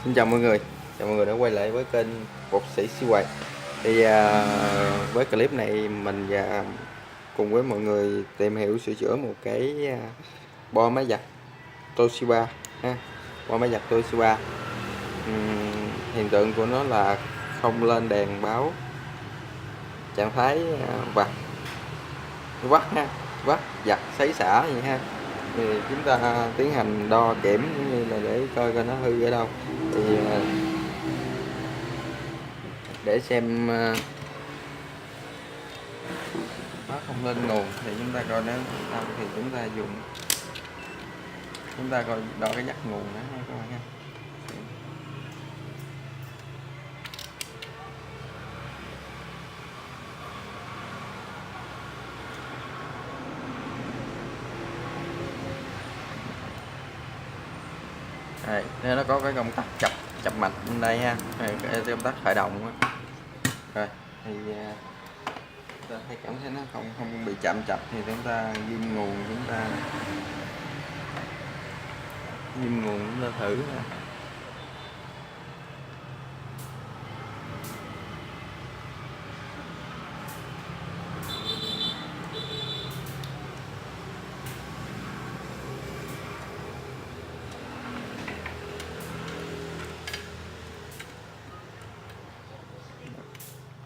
Xin chào mọi người đã quay lại với kênh Bột Sĩ Siêu Quạt. Thì với clip này mình và cùng với mọi người tìm hiểu sửa chữa một cái bo máy giặt Toshiba ha. Bo máy giặt Toshiba. Hiện tượng của nó là không lên đèn báo trạng thái vắt ha, vắt giặt sấy xả vậy ha. Thì chúng ta tiến hành đo kiểm cũng như là để coi nó hư ở đâu. Thì để xem nó không lên nguồn thì chúng ta coi, nếu không thì chúng ta coi đo cái dắt nguồn đó ha các bạn ha. Đây, nó có cái công tắc chập mạch bên đây ha, cái công tắc khởi động đó. Rồi thì ta thấy cảm thấy nó không bị chậm chập thì chúng ta ghim nguồn, chúng ta thử ha.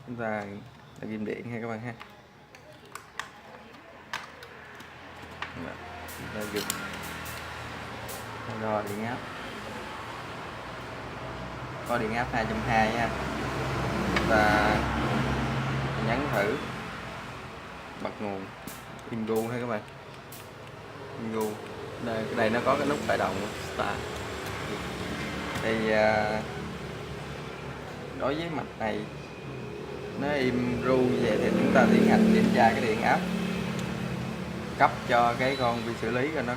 Chúng ta ghim điện ha các bạn ha. Chúng ta dùng đo điện áp, có điện áp 220 nha. Chúng ta nhấn thử bật nguồn Ingu ha các bạn. Ingu đây nó có cái nút khởi động start. Thì đối với mạch này nó im ru như vậy thì chúng ta tiến hành kiểm tra cái điện áp cấp cho cái con vi xử lý coi nó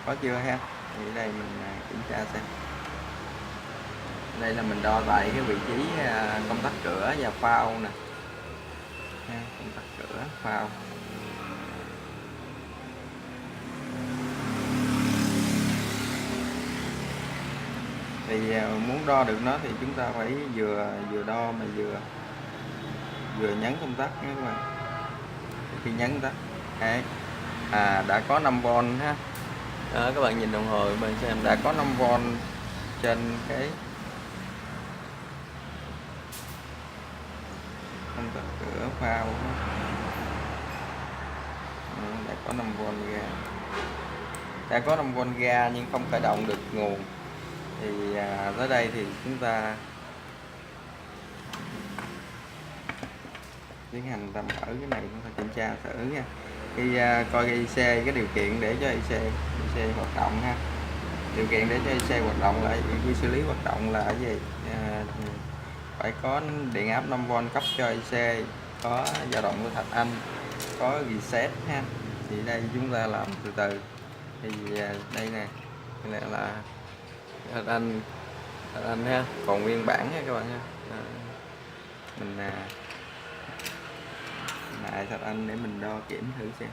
có chưa ha. Thì đây mình kiểm tra xem. Đây là mình đo tại cái vị trí công tắc cửa và phao nè ha, công tắc cửa phao. Thì muốn đo được nó thì chúng ta phải vừa đo mà vừa nhấn công tắc nha các bạn. Khi nhấn công tắc đấy, đã có 5V ha. Đó, các bạn nhìn đồng hồ bạn xem đã có 5V trên cái công tắc cửa phao. Đã có 5V ra, đã có 5V ra nhưng không khởi động được nguồn. Thì tới đây thì chúng ta tiến hành ta mở cái này, chúng ta kiểm tra thử nha. Khi coi cái IC, cái điều kiện để cho IC hoạt động ha. Điều kiện để cho IC hoạt động là vi xử lý hoạt động là cái gì? Phải có điện áp 5V cấp cho IC, có dao động của thạch anh, có reset ha. Thì đây chúng ta làm từ từ. Thì đây nè, đây là thạch anh ha, còn nguyên bản ha các bạn ha. Mình lại thạch anh để mình đo kiểm thử xem.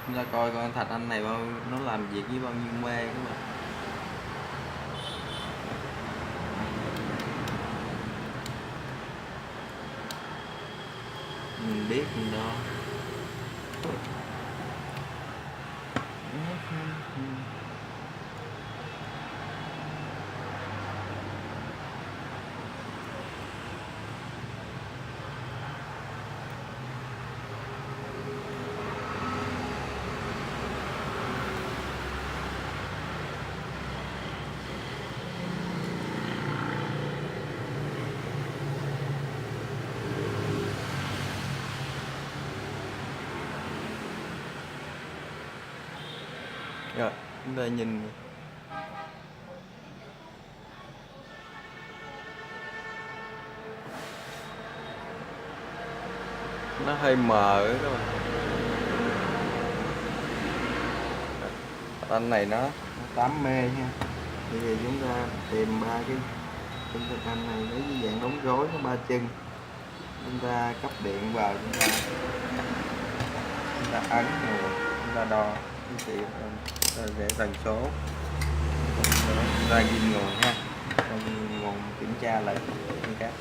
Chúng ta coi con thạch anh này nó làm việc với bao nhiêu mê các bạn. mình biết mình đo. Rồi chúng ta nhìn nó hơi mờ đó các bạn. Anh này nó 8 mê ha. Bây giờ chúng ta tìm ba cái anh này lấy cái dạng đóng gối có 3 chân, chúng ta cấp điện vào, chúng ta ấn nguồn, chúng ta đo cái chị ta để tần số, chúng ta ghi nguồn ha, nguồn kiểm tra lại các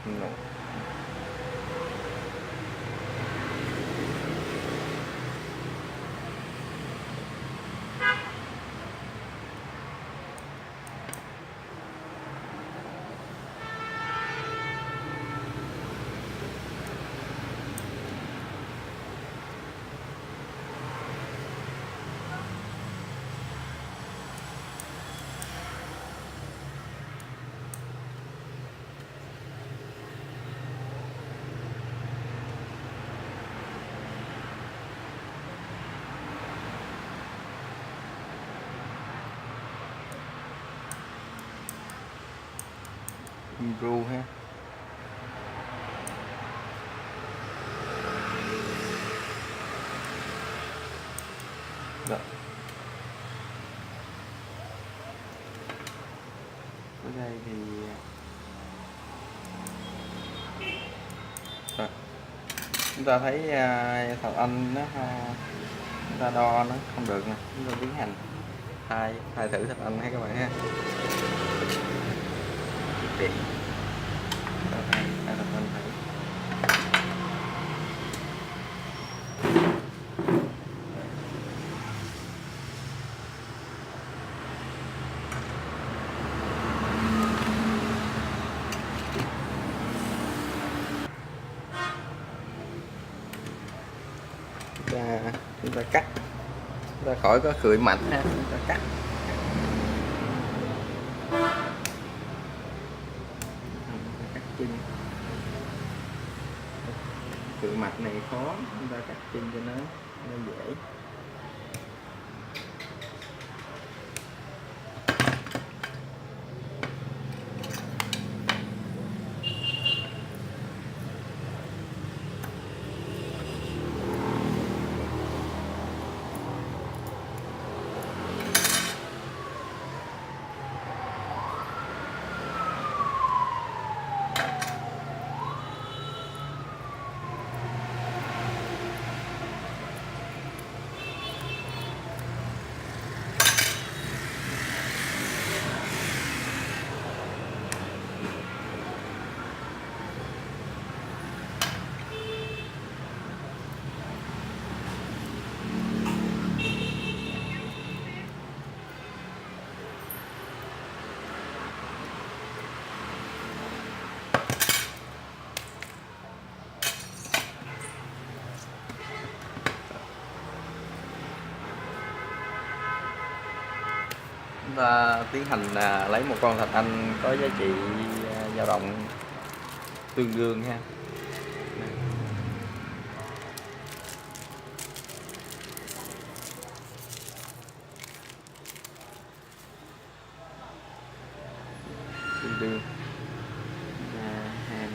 nguồn. Ru ha. Rồi. Ở đây thì rồi. Chúng ta thấy thằng anh nó chúng ta đo nó không được nè, chúng ta tiến hành thay thử thằng anh ha các bạn ha. Điện hai thằng anh thử. Chúng ta cắt, chúng ta khỏi có khưởi mạnh ha, chúng ta cắt. Cắt chân, khưởi mạch này khó, chúng ta cắt chân cho nó dễ. Chúng ta tiến hành lấy một con thạch anh có giá trị dao động tương đương ha. Tương đương 20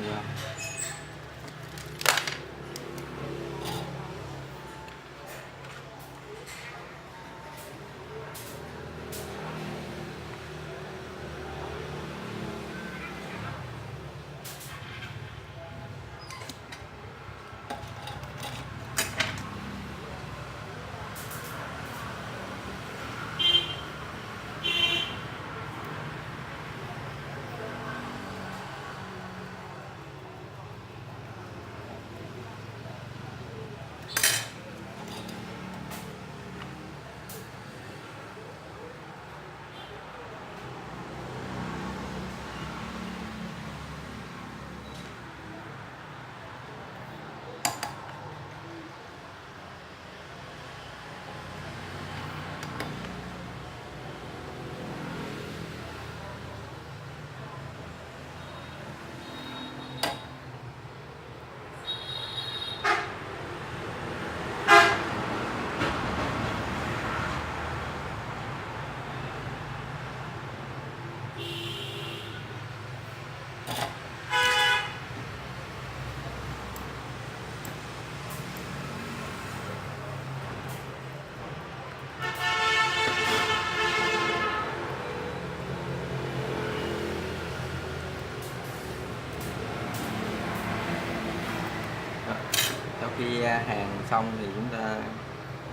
Sau khi hàn xong thì chúng ta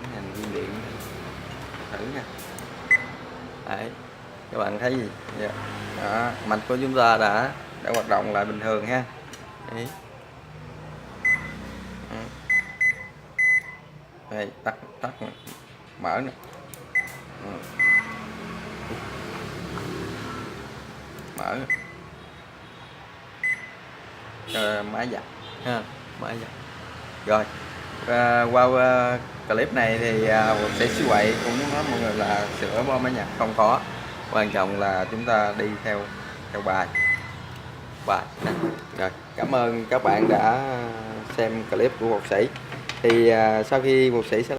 tiến hành viên điện thử nha. Đấy, các bạn thấy gì? Dạ. Đó, mạch của chúng ta đã hoạt động lại bình thường ha. Đấy. Đây, tắt tắt mở nè. Mở máy giặt ha, máy giặt. Rồi qua clip này thì sẽ siêu quậy cũng nói mọi người là sửa bo máy giặt không khó, quan trọng là chúng ta đi theo theo bài nè. Rồi, cảm ơn các bạn đã xem clip của Bột Sĩ. Thì sau khi Bột Sĩ sẽ